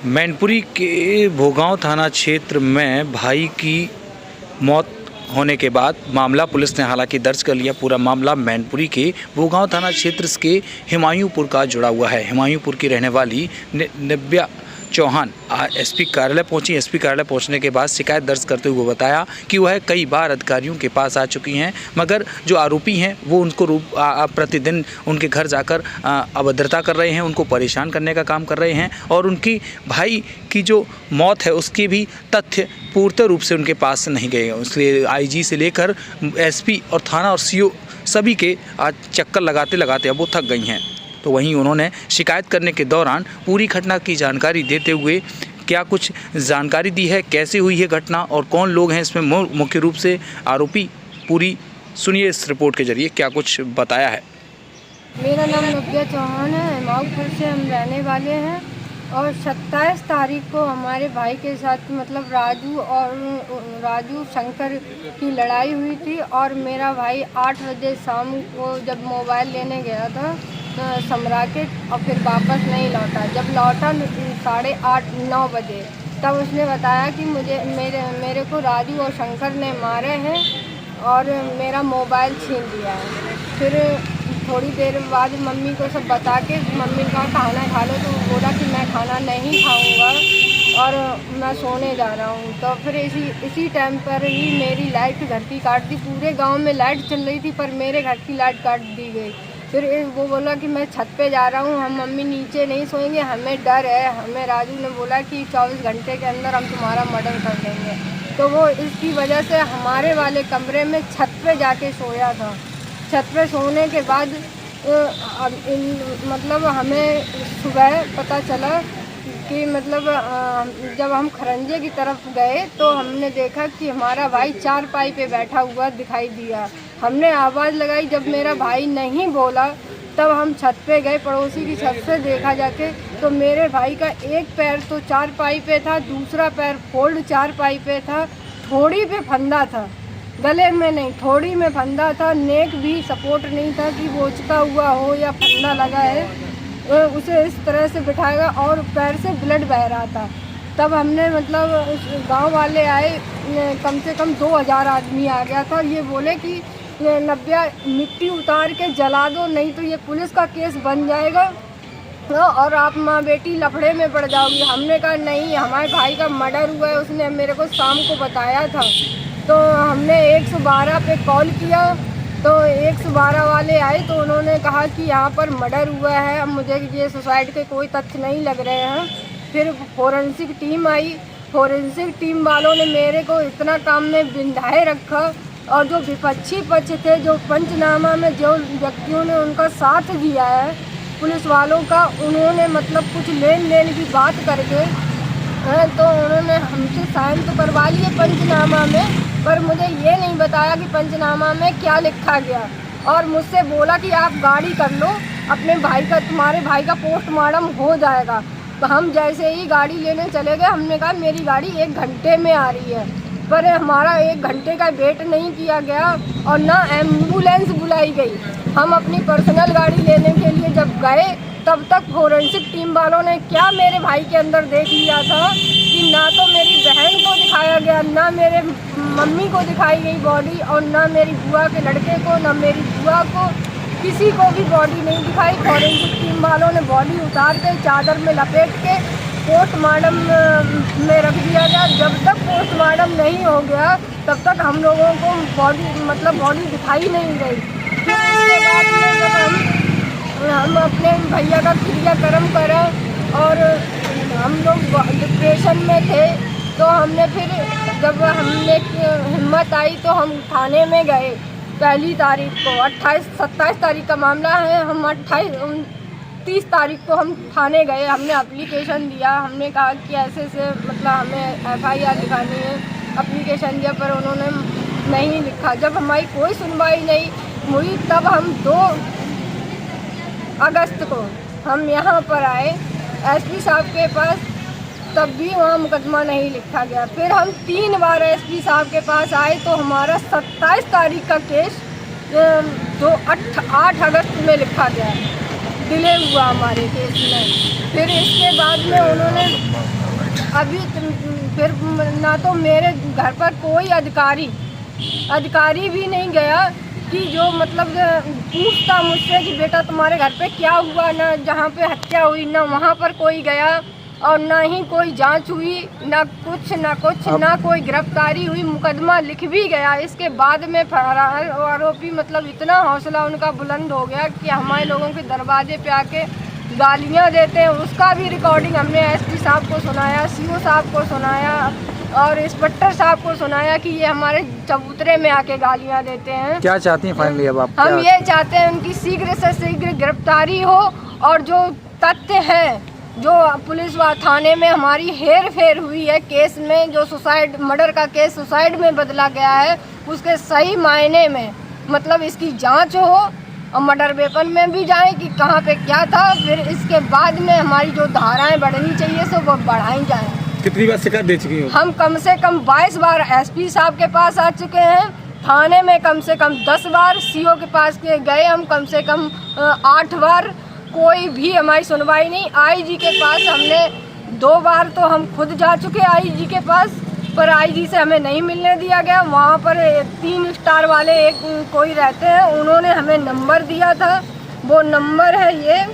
मैनपुरी के भोगांव थाना क्षेत्र में भाई की मौत होने के बाद मामला पुलिस ने हालांकि दर्ज कर लिया। पूरा मामला मैनपुरी के भोगांव थाना क्षेत्र के हिमायूपुर का जुड़ा हुआ है। हिमायूपुर की रहने वाली नव्या चौहान एसपी कार्यालय पहुंची। एसपी कार्यालय पहुंचने के बाद शिकायत दर्ज करते हुए बताया कि वह कई बार अधिकारियों के पास आ चुकी हैं, मगर जो आरोपी हैं वो उनको प्रतिदिन उनके घर जाकर अभद्रता कर रहे हैं, उनको परेशान करने का काम कर रहे हैं और उनकी भाई की जो मौत है उसके भी तथ्य पूर्ण रूप से उनके पास नहीं गए। इसलिए आईजी से लेकर एसपी और थाना और सीओ सभी के आज चक्कर लगाते लगाते अब वो थक गई हैं। तो वहीं उन्होंने शिकायत करने के दौरान पूरी घटना की जानकारी देते हुए क्या कुछ जानकारी दी है, कैसे हुई है घटना और कौन लोग हैं इसमें मुख्य रूप से आरोपी, पूरी सुनिए इस रिपोर्ट के जरिए क्या कुछ बताया है। मेरा नाम नव्या चौहान है। हिमायूपुर से हम रहने वाले हैं और 27 तारीख को हमारे भाई के साथ मतलब राजू शंकर की लड़ाई हुई थी और मेरा भाई 8 बजे शाम को जब मोबाइल लेने गया था समरा के और फिर वापस नहीं लौटा। जब लौटा 8:30-9 बजे तब उसने बताया कि मेरे को राजू और शंकर ने मारे हैं और मेरा मोबाइल छीन लिया है। फिर थोड़ी देर बाद मम्मी को सब बता के मम्मी का खाना खा लो, तो बोला कि मैं खाना नहीं खाऊंगा और मैं सोने जा रहा हूँ। तो फिर इसी टाइम पर ही मेरी लाइट घर की काट दी। पूरे गांव में लाइट चल रही थी पर मेरे घर की लाइट काट दी गई। फिर वो बोला कि मैं छत पे जा रहा हूँ, हम मम्मी नीचे नहीं सोएंगे, हमें डर है। हमें राजू ने बोला कि 24 घंटे के अंदर हम तुम्हारा मर्डर कर देंगे। तो वो इसकी वजह से हमारे वाले कमरे में छत पे जाके सोया था। छत पे सोने के बाद मतलब हमें सुबह पता चला कि मतलब जब हम खरंजे की तरफ गए तो हमने देखा कि हमारा भाई चारपाई पे बैठा हुआ दिखाई दिया। हमने आवाज़ लगाई, जब मेरा भाई नहीं बोला तब हम छत पे गए, पड़ोसी की छत से देखा जाके तो मेरे भाई का एक पैर तो चारपाई पे था, दूसरा पैर फोल्ड चारपाई पे था, थोड़ी पे फंदा था, गले में नहीं थोड़ी में फंदा था। नेक भी सपोर्ट नहीं था कि वो उचका हुआ हो या फंदा लगा है, उसे इस तरह से बिठाएगा और पैर से ब्लड बह रहा था। तब हमने मतलब गांव वाले आए, कम से कम 2000 आदमी आ गया था। ये बोले कि नव्या मिट्टी उतार के जला दो, नहीं तो ये पुलिस का केस बन जाएगा और आप माँ बेटी लफड़े में पड़ जाओगी। हमने कहा नहीं, हमारे भाई का मर्डर हुआ है, उसने मेरे को शाम को बताया था। तो हमने 112 पे कॉल किया तो 112 वाले आए तो उन्होंने कहा कि यहाँ पर मर्डर हुआ है। अब मुझे ये सुसाइड के कोई तथ्य नहीं लग रहे हैं। फिर फोरेंसिक टीम आई, फोरेंसिक टीम वालों ने मेरे को इतना काम में बिंधाए रखा और जो विपक्षी पक्ष थे, जो पंचनामा में जो व्यक्तियों ने उनका साथ दिया है पुलिस वालों का, उन्होंने मतलब कुछ लेन देन की बात करके तो उन्होंने हमसे साइन तो करवा लिए पंचनामा में, पर मुझे ये नहीं बताया कि पंचनामा में क्या लिखा गया और मुझसे बोला कि आप गाड़ी कर लो, अपने भाई का, तुम्हारे भाई का पोस्टमार्टम हो जाएगा। तो हम जैसे ही गाड़ी लेने चले गए, हमने कहा मेरी गाड़ी 1 घंटे में आ रही है, पर हमारा 1 घंटे का वेट नहीं किया गया और ना एम्बुलेंस बुलाई गई। हम अपनी पर्सनल गाड़ी लेने के लिए जब गए तब तक फोरेंसिक टीम वालों ने क्या मेरे भाई के अंदर देख लिया था कि ना तो मेरी बहन को दिखाया गया, ना मेरे मम्मी को दिखाई गई बॉडी और ना मेरी बुआ के लड़के को, ना मेरी बुआ को, किसी को भी बॉडी नहीं दिखाई। फोरेंसिक टीम वालों ने बॉडी उतार के चादर में लपेट के पोस्टमार्टम में रख दिया गया। जब तक पोस्टमार्टम नहीं हो गया तब तक हम लोगों को बॉडी दिखाई नहीं गई। फिर उसके बाद में जब हम अपने भैया का क्रियाक्रम करा और हम लोग डिप्रेशन में थे तो हमने फिर जब हमने हिम्मत आई तो हम थाने में गए। पहली तारीख को 27 तारीख का मामला है, हम 30 तारीख को हम थाने गए। हमने एप्लीकेशन दिया, हमने कहा कि ऐसे मतलब हमें FIR लिखानी है। एप्लीकेशन दिया पर उन्होंने नहीं लिखा। जब हमारी कोई सुनवाई नहीं हुई तब हम 2 अगस्त को हम यहाँ पर आए SP साहब के पास, तब भी वहाँ मुकदमा नहीं लिखा गया। फिर हम 3 बार SP साहब के पास आए तो हमारा 27 तारीख का केस जो 8 अगस्त में लिखा गया। डिले हुआ हमारे केस में। फिर इसके बाद में उन्होंने अभी फिर ना तो मेरे घर पर कोई अधिकारी भी नहीं गया कि जो मतलब पूछता मुझसे कि बेटा तुम्हारे घर पे क्या हुआ, ना जहाँ पे हत्या हुई ना वहाँ पर कोई गया, और ना ही कोई जांच हुई, ना कुछ ना कोई गिरफ्तारी हुई। मुकदमा लिख भी गया, इसके बाद में फरार आरोपी मतलब इतना हौसला उनका बुलंद हो गया कि हमारे लोगों के दरवाजे पे आके गालियाँ देते हैं। उसका भी रिकॉर्डिंग हमने एसपी साहब को सुनाया, सीओ साहब को सुनाया और इंस्पेक्टर साहब को सुनाया कि ये हमारे चबूतरे में आके गालियाँ देते हैं। क्या चाहती हैं फाइनली अब आप? हम ये चाहते हैं उनकी शीघ्र से शीघ्र गिरफ्तारी हो, और जो तथ्य हैं, जो पुलिस व थाने में हमारी हेर फेर हुई है केस में, जो मर्डर का केस सुसाइड में बदला गया है, उसके सही मायने में मतलब इसकी जांच हो और मर्डर वेपन में भी जाए कि कहाँ पे क्या था। फिर इसके बाद में हमारी जो धाराएं बढ़नी चाहिए सो वो बढ़ाई जाएं। कितनी बार शिकायत दे चुकी हो? हम कम से कम 22 बार एसपी साहब के पास आ चुके हैं, थाने में कम से कम 10 बार, सीओ के पास के गए हम कम से कम 8 बार, कोई भी हमारी सुनवाई नहीं। आईजी के पास हमने 2 बार तो हम खुद जा चुके आईजी के पास, पर आईजी से हमें नहीं मिलने दिया गया। वहाँ पर 3 स्टार वाले एक कोई रहते हैं, उन्होंने हमें नंबर दिया था, वो नंबर है ये।